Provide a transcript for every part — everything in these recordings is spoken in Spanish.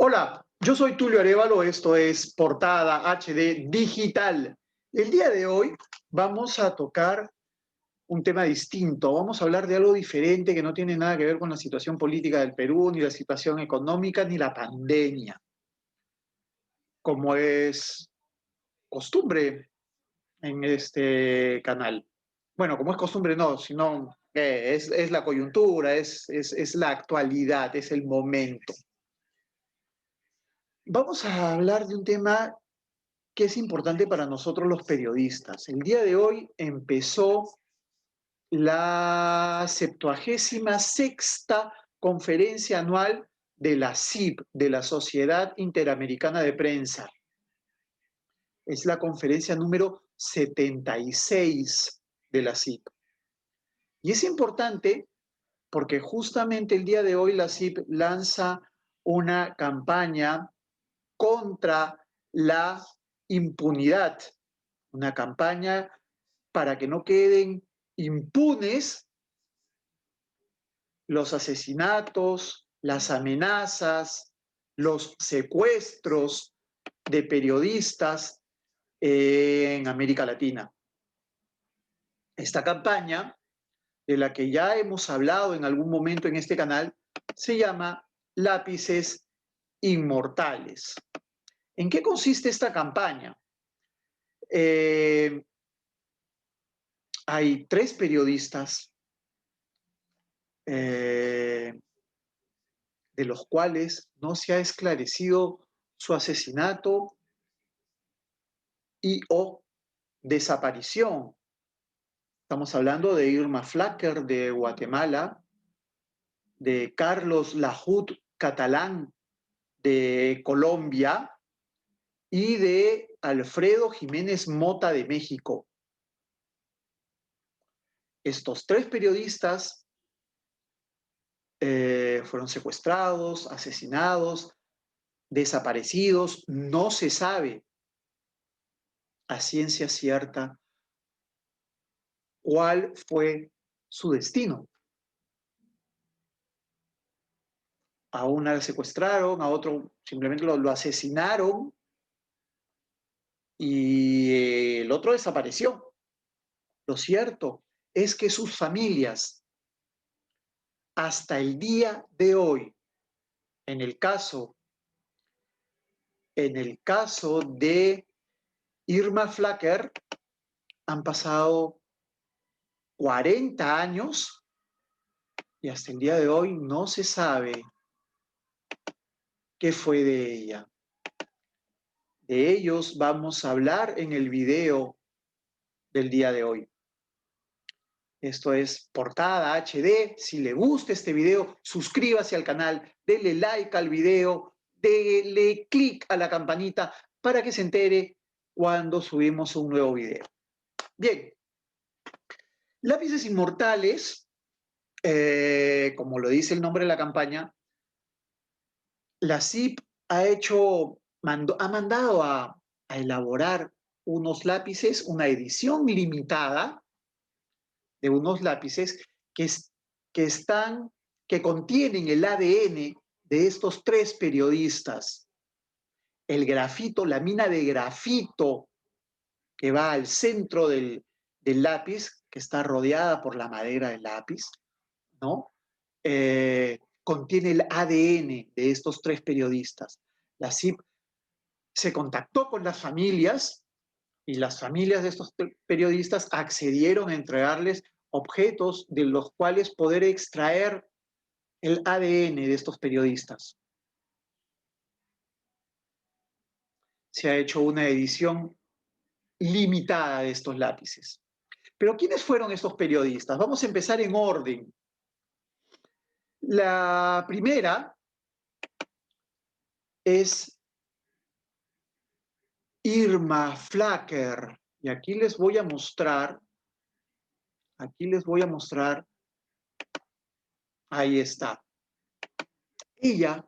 Hola, yo soy Tulio Arévalo, esto es Portada HD Digital. El día de hoy vamos a tocar un tema distinto, vamos a hablar de algo diferente que no tiene nada que ver con la situación política del Perú, ni la situación económica, ni la pandemia, como es costumbre en este canal. Bueno, como es costumbre no, sino es la coyuntura, es la actualidad, es el momento. Vamos a hablar de un tema que es importante para nosotros los periodistas. El día de hoy empezó la 76ª conferencia anual de la SIP, de la Sociedad Interamericana de Prensa. Es la conferencia número 76 de la SIP. Y es importante porque justamente el día de hoy la SIP lanza una campaña contra la impunidad, una campaña para que no queden impunes los asesinatos, las amenazas, los secuestros de periodistas en América Latina. Esta campaña, de la que ya hemos hablado en algún momento en este canal, se llama Lápices Inmortales. ¿En qué consiste esta campaña? Hay 3 periodistas de los cuales no se ha esclarecido su asesinato y o desaparición. Estamos hablando de Irma Flacker de Guatemala, de Carlos Lahut Catalán de Colombia y de Alfredo Jiménez Mota de México. Estos 3 periodistas fueron secuestrados, asesinados, desaparecidos. No se sabe a ciencia cierta cuál fue su destino. A una la secuestraron, a otro simplemente lo asesinaron y el otro desapareció. Lo cierto es que sus familias, hasta el día de hoy, en el caso de Irma Flacker, han pasado 40 años y hasta el día de hoy no se sabe qué fue de ella. De ellos vamos a hablar en el video del día de hoy. Esto es Portada HD. Si le gusta este video, suscríbase al canal, dele like al video, dele click a la campanita para que se entere cuando subimos un nuevo video. Bien, Lápices Inmortales, como lo dice el nombre de la campaña, la CIP ha mandado a elaborar unos lápices, una edición limitada de unos lápices que, que contienen el ADN de estos 3 periodistas. El grafito, la mina de grafito que va al centro del lápiz, que está rodeada por la madera del lápiz, ¿no? Contiene el ADN de estos 3 periodistas. La CIP se contactó con las familias y las familias de estos periodistas accedieron a entregarles objetos de los cuales poder extraer el ADN de estos periodistas. Se ha hecho una edición limitada de estos lápices. Pero ¿quiénes fueron estos periodistas? Vamos a empezar en orden. La primera es Irma Flacker. Y aquí les voy a mostrar, ahí está. Ella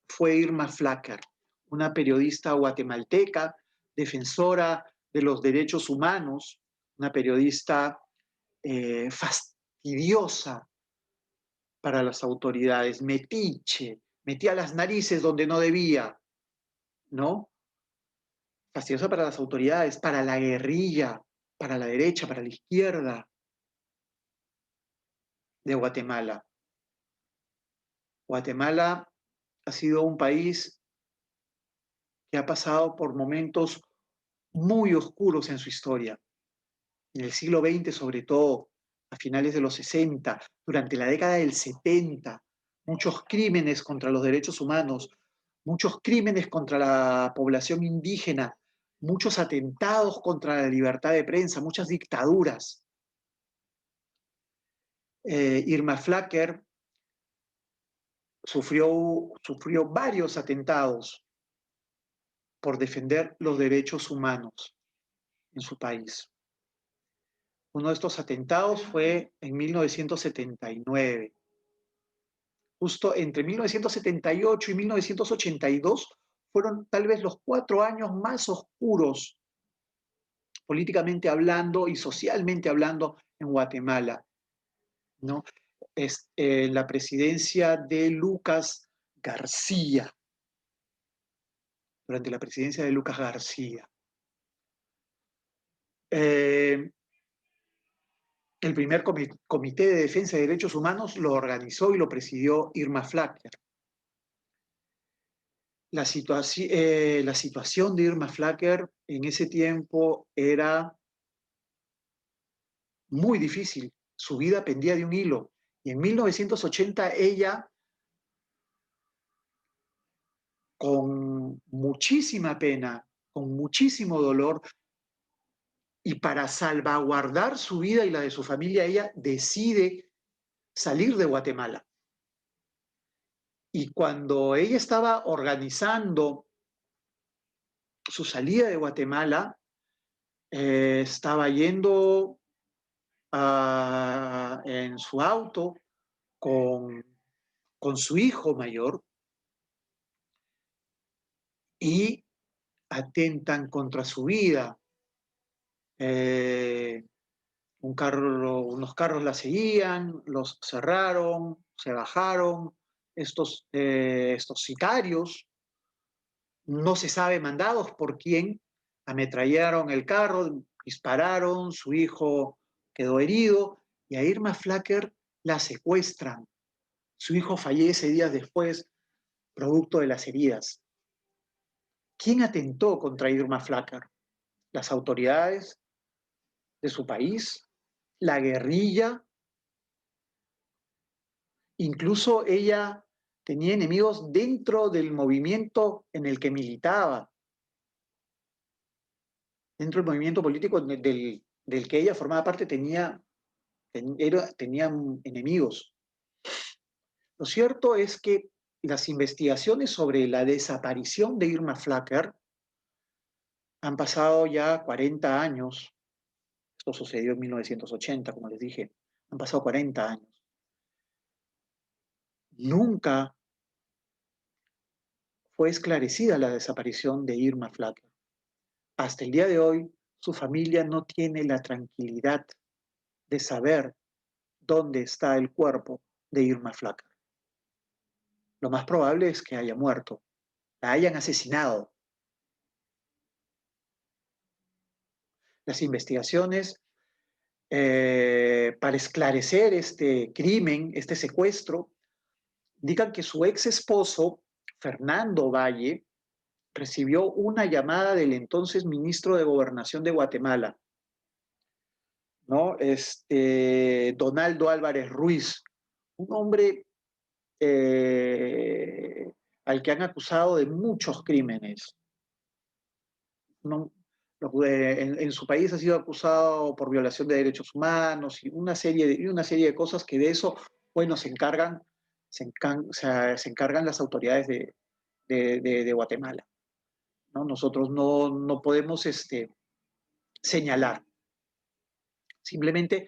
fue Irma Flacker, una periodista guatemalteca, defensora de los derechos humanos, una periodista fastidiosa para las autoridades, metiche, metía las narices donde no debía, ¿no? Fastidiosa para las autoridades, para la guerrilla, para la derecha, para la izquierda de Guatemala. Guatemala ha sido un país que ha pasado por momentos muy oscuros en su historia. En el siglo XX, sobre todo, a finales de los 60, durante la década del 70, muchos crímenes contra los derechos humanos, muchos crímenes contra la población indígena, muchos atentados contra la libertad de prensa, muchas dictaduras. Irma Flacker sufrió varios atentados por defender los derechos humanos en su país. Uno de estos atentados fue en 1979. Justo entre 1978 y 1982 fueron tal vez los 4 años más oscuros, políticamente hablando y socialmente hablando, en Guatemala, ¿no? La presidencia de Lucas García, durante la presidencia de Lucas García. El primer comité de defensa de derechos humanos lo organizó y lo presidió Irma Flacker. La situación de Irma Flacker en ese tiempo era muy difícil. Su vida pendía de un hilo. Y en 1980 ella, con muchísima pena, con muchísimo dolor, y para salvaguardar su vida y la de su familia, ella decide salir de Guatemala. Y cuando ella estaba organizando su salida de Guatemala, estaba yendo en su auto con su hijo mayor y atentan contra su vida. Unos carros la seguían, los cerraron, se bajaron. Estos sicarios, no se sabe mandados por quién, ametrallaron el carro, dispararon, su hijo quedó herido y a Irma Flacker la secuestran. Su hijo fallece días después, producto de las heridas. ¿Quién atentó contra Irma Flacker? ¿Las autoridades de su país? ¿La guerrilla? Incluso ella tenía enemigos dentro del movimiento en el que militaba, dentro del movimiento político del que ella formaba parte, tenía enemigos. Lo cierto es que las investigaciones sobre la desaparición de Irma Flacker han pasado ya 40 años. Esto sucedió en 1980, como les dije. Han pasado 40 años. Nunca fue esclarecida la desaparición de Irma Flacker. Hasta el día de hoy, su familia no tiene la tranquilidad de saber dónde está el cuerpo de Irma Flacker. Lo más probable es que haya muerto, la hayan asesinado. Las investigaciones para esclarecer este crimen, este secuestro, indican que su ex esposo, Fernando Valle, recibió una llamada del entonces ministro de Gobernación de Guatemala, ¿no? Donaldo Álvarez Ruiz, un hombre al que han acusado de muchos crímenes. No, en su país ha sido acusado por violación de derechos humanos y una serie de cosas que de eso, bueno, se encargan las autoridades de Guatemala, ¿no? Nosotros no podemos señalar, simplemente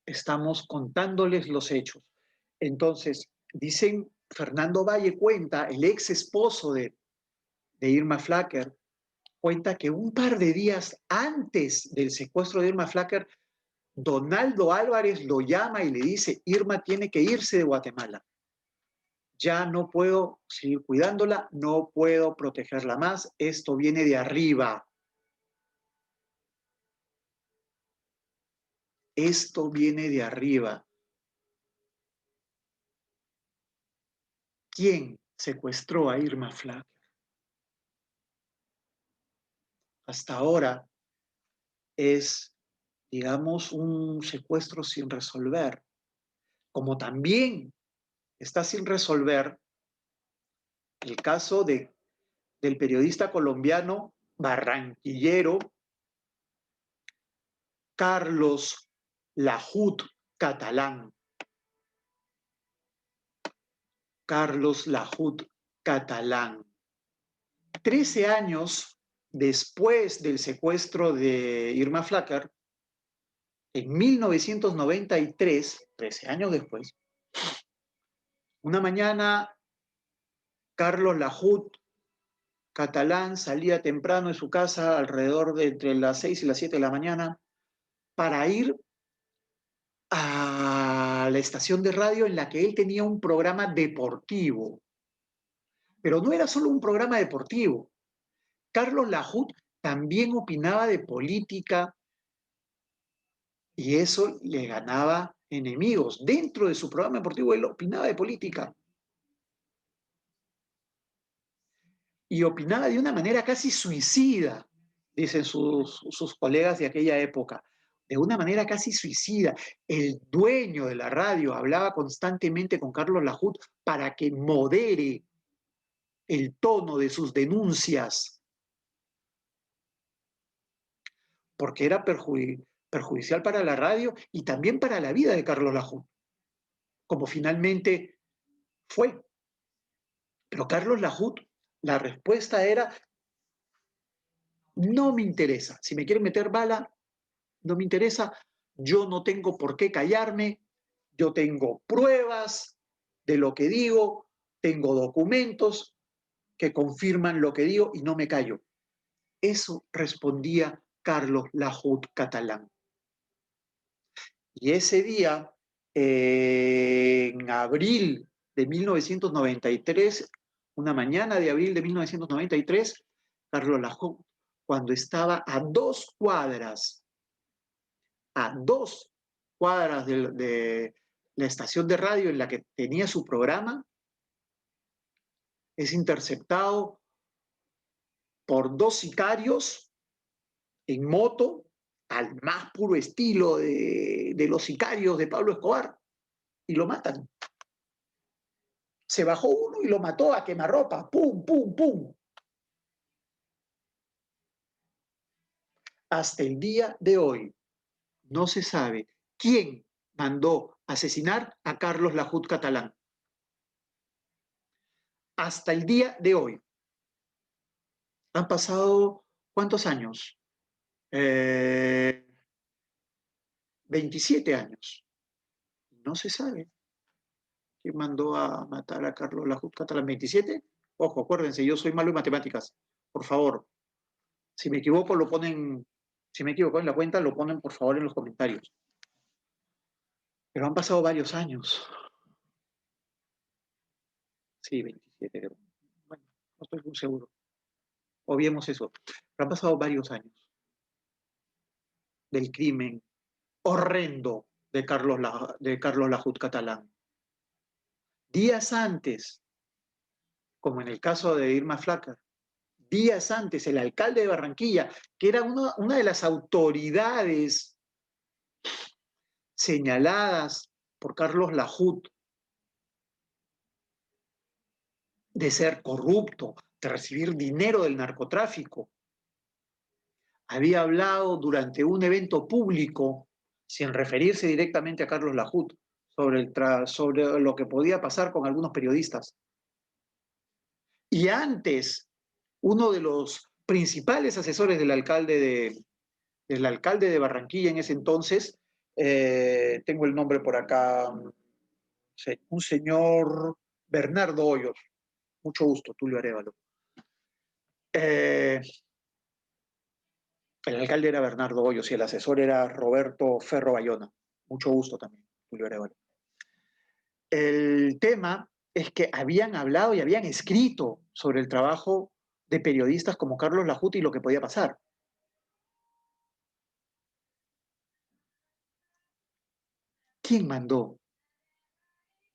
estamos contándoles los hechos. Entonces, dicen, Fernando Valle cuenta, el ex esposo de Irma Flacker, cuenta que un par de días antes del secuestro de Irma Flacker, Donaldo Álvarez lo llama y le dice, Irma tiene que irse de Guatemala. ya no puedo seguir cuidándola, no puedo protegerla más, esto viene de arriba. Esto viene de arriba. ¿Quién secuestró a Irma Flack? Hasta ahora es, digamos, un secuestro sin resolver. Como también está sin resolver el caso del periodista colombiano barranquillero Carlos Lahoud Catalán. Carlos Lahoud Catalán. 13 años después del secuestro de Irma Flacker, en 1993, 13 años después, una mañana Carlos Lahoud Catalán salía temprano de su casa, alrededor de entre las 6 y las 7 de la mañana, para ir a la estación de radio en la que él tenía un programa deportivo. Pero no era solo un programa deportivo. Carlos Lahoud también opinaba de política y eso le ganaba enemigos. Dentro de su programa deportivo él opinaba de política. Y opinaba de una manera casi suicida, dicen sus colegas de aquella época, de una manera casi suicida. El dueño de la radio hablaba constantemente con Carlos Lahoud para que modere el tono de sus denuncias, porque era perjudicial para la radio y también para la vida de Carlos Lahoud, como finalmente fue. Pero Carlos Lahoud, la respuesta era, no me interesa, si me quieren meter bala, no me interesa, yo no tengo por qué callarme, yo tengo pruebas de lo que digo, tengo documentos que confirman lo que digo y no me callo. Eso respondía Carlos Lahoud Catalán. Y ese día, en abril de 1993, una mañana de abril de 1993, Carlos Lahoud, cuando estaba a dos cuadras de la estación de radio en la que tenía su programa, es interceptado por dos sicarios en moto, al más puro estilo de los sicarios de Pablo Escobar, y lo matan. Se bajó uno y lo mató a quemarropa, pum, pum, pum. Hasta el día de hoy no se sabe quién mandó asesinar a Carlos Lahoud Catalán. Hasta el día de hoy. Han pasado, ¿cuántos años? 27 años. No se sabe quién mandó a matar a Carlos Lahoud Catalán. ¿27? Ojo, acuérdense, yo soy malo en matemáticas. Por favor, si me equivoco, lo ponen, si me equivoco en la cuenta, lo ponen por favor en los comentarios. Pero han pasado varios años. Sí, 27. Bueno, no estoy muy seguro. Obviemos eso. Pero han pasado varios años del crimen horrendo de Carlos Lahoud Catalán. Días antes, como en el caso de Irma Flacker, días antes el alcalde de Barranquilla, que era una de las autoridades señaladas por Carlos Lahoud de ser corrupto, de recibir dinero del narcotráfico, había hablado durante un evento público, sin referirse directamente a Carlos Lahoud, sobre lo que podía pasar con algunos periodistas. Y antes, uno de los principales asesores del alcalde de Barranquilla en ese entonces, tengo el nombre por acá, un señor Bernardo Hoyos, mucho gusto, Tulio Arévalo. El alcalde era Bernardo Hoyos y el asesor era Roberto Ferro Bayona, mucho gusto también, Tulio Arévalo. El tema es que habían hablado y habían escrito sobre el trabajo de periodistas como Carlos Lajuti y lo que podía pasar. ¿Quién mandó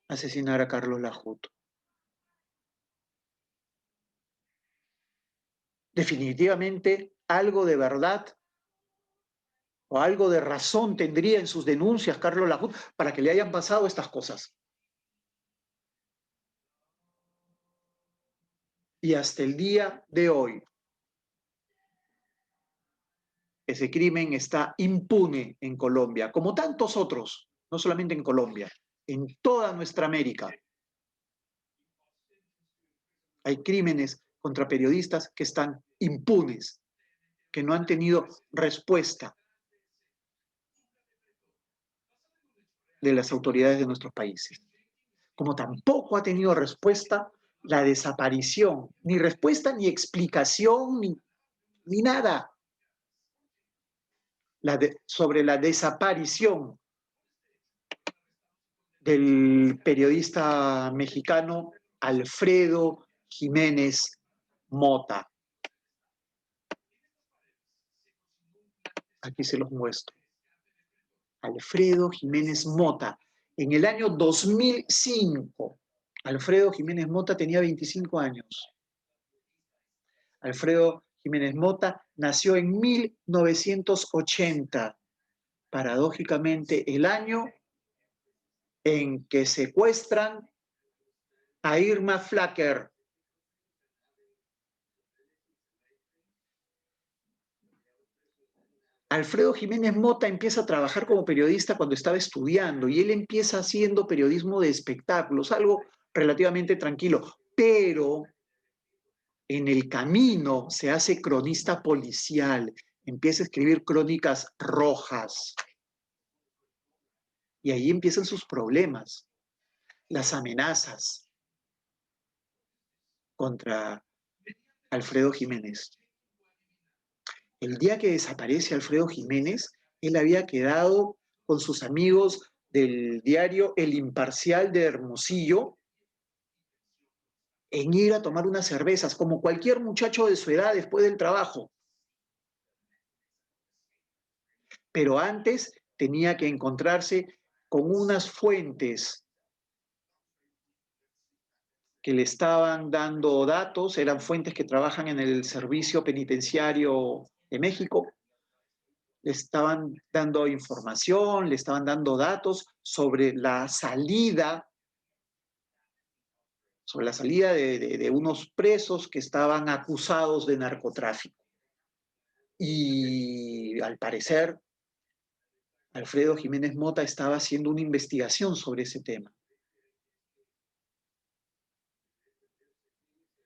asesinar a Carlos Lajuti? Definitivamente algo de verdad o algo de razón tendría en sus denuncias Carlos Lajuti para que le hayan pasado estas cosas. Y hasta el día de hoy, ese crimen está impune en Colombia, como tantos otros, no solamente en Colombia, en toda nuestra América. Hay crímenes contra periodistas que están impunes, que no han tenido respuesta de las autoridades de nuestros países. Como tampoco ha tenido respuesta la desaparición, ni respuesta, ni explicación, ni nada sobre la desaparición del periodista mexicano Alfredo Jiménez Mota. Aquí se los muestro. Alfredo Jiménez Mota. En el año 2005, Alfredo Jiménez Mota tenía 25 años. Alfredo Jiménez Mota nació en 1980, paradójicamente el año en que secuestran a Irma Flacker. Alfredo Jiménez Mota empieza a trabajar como periodista cuando estaba estudiando y él empieza haciendo periodismo de espectáculos, algo relativamente tranquilo, pero en el camino se hace cronista policial, empieza a escribir crónicas rojas y ahí empiezan sus problemas, las amenazas contra Alfredo Jiménez. El día que desaparece Alfredo Jiménez, él había quedado con sus amigos del diario El Imparcial de Hermosillo en ir a tomar unas cervezas, como cualquier muchacho de su edad después del trabajo. Pero antes tenía que encontrarse con unas fuentes que le estaban dando datos, eran fuentes que trabajan en el Servicio Penitenciario de México, le estaban dando información, le estaban dando datos sobre la salida de unos presos que estaban acusados de narcotráfico. Y al parecer, Alfredo Jiménez Mota estaba haciendo una investigación sobre ese tema.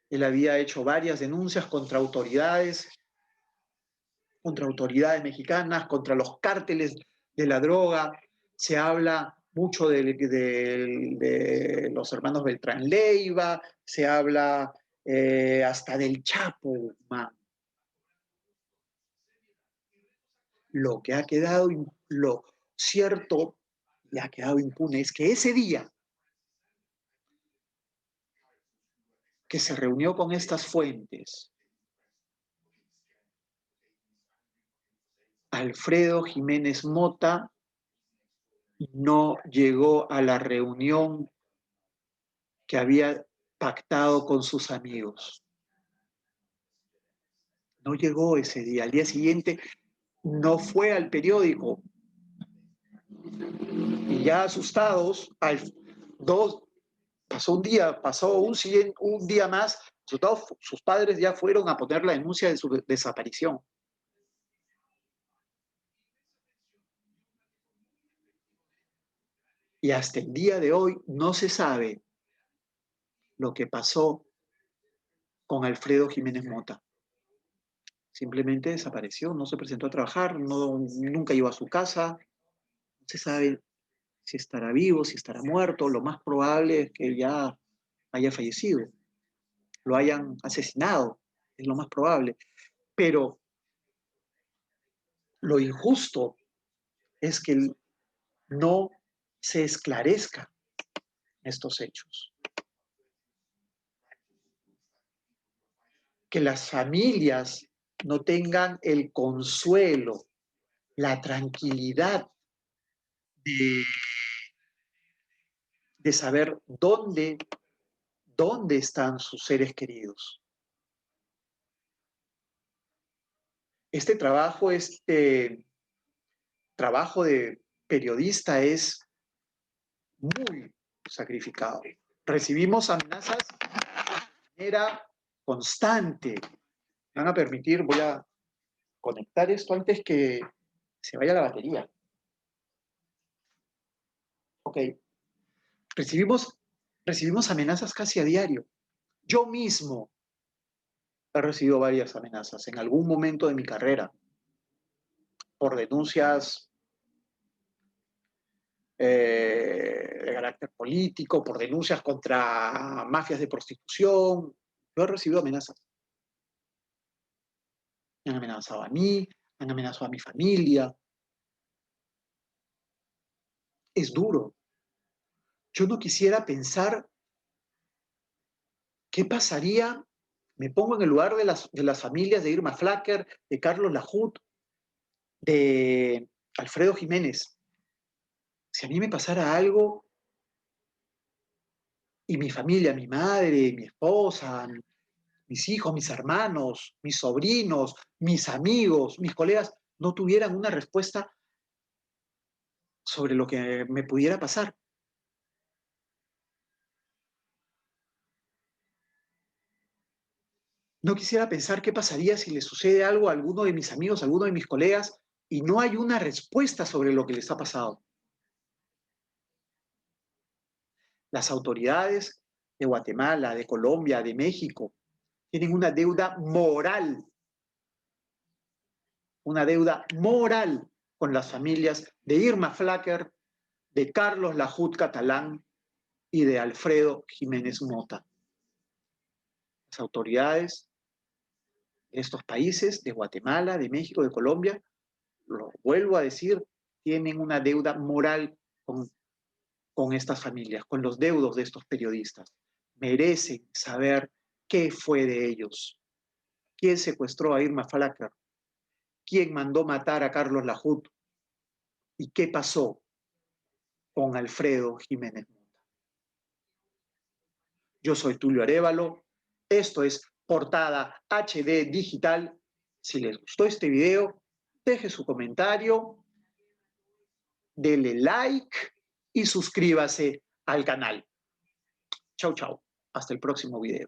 Él había hecho varias denuncias contra autoridades mexicanas, contra los cárteles de la droga. Se habla mucho de los hermanos Beltrán Leiva, se habla hasta del Chapo Guzmán. Lo que ha quedado, lo cierto y ha quedado impune es que ese día que se reunió con estas fuentes, Alfredo Jiménez Mota no llegó a la reunión que había pactado con sus amigos. No llegó ese día. Al día siguiente no fue al periódico. Y ya asustados, pasó un día más, sus padres ya fueron a poner la denuncia de su desaparición. Y hasta el día de hoy no se sabe lo que pasó con Alfredo Jiménez Mota. Simplemente desapareció, no se presentó a trabajar, nunca iba a su casa, no se sabe si estará vivo, si estará muerto, lo más probable es que ya haya fallecido, lo hayan asesinado, es lo más probable. Pero lo injusto es que no se esclarezcan estos hechos. que las familias no tengan el consuelo, la tranquilidad de, de saber dónde están sus seres queridos. Este trabajo de periodista es muy sacrificado. Recibimos amenazas de manera constante. Me van a permitir, voy a conectar esto antes que se vaya la batería. Ok. Recibimos amenazas casi a diario. Yo mismo he recibido varias amenazas en algún momento de mi carrera por denuncias de carácter político, por denuncias contra mafias de prostitución. Yo he recibido amenazas. Me han amenazado a mí, me han amenazado a mi familia. Es duro. Yo no quisiera pensar qué pasaría. Me pongo en el lugar de las familias de Irma Flacker, de Carlos Lajut, de Alfredo Jiménez. Si a mí me pasara algo y mi familia, mi madre, mi esposa, mis hijos, mis hermanos, mis sobrinos, mis amigos, mis colegas, no tuvieran una respuesta sobre lo que me pudiera pasar. No quisiera pensar qué pasaría si le sucede algo a alguno de mis amigos, a alguno de mis colegas, y no hay una respuesta sobre lo que les ha pasado. Las autoridades de Guatemala, de Colombia, de México, tienen una deuda moral con las familias de Irma Flacker, de Carlos Lajut Catalán y de Alfredo Jiménez Mota. Las autoridades de estos países, de Guatemala, de México, de Colombia, lo vuelvo a decir, tienen una deuda moral con estas familias, con los deudos de estos periodistas. Merecen saber qué fue de ellos. ¿Quién secuestró a Irma Flacker? ¿Quién mandó matar a Carlos Lajut? ¿Y qué pasó con Alfredo Jiménez Mota? Yo soy Tulio Arévalo. Esto es Portada HD Digital. Si les gustó este video, deje su comentario, dele like y suscríbase al canal. Chau, chau. Hasta el próximo video.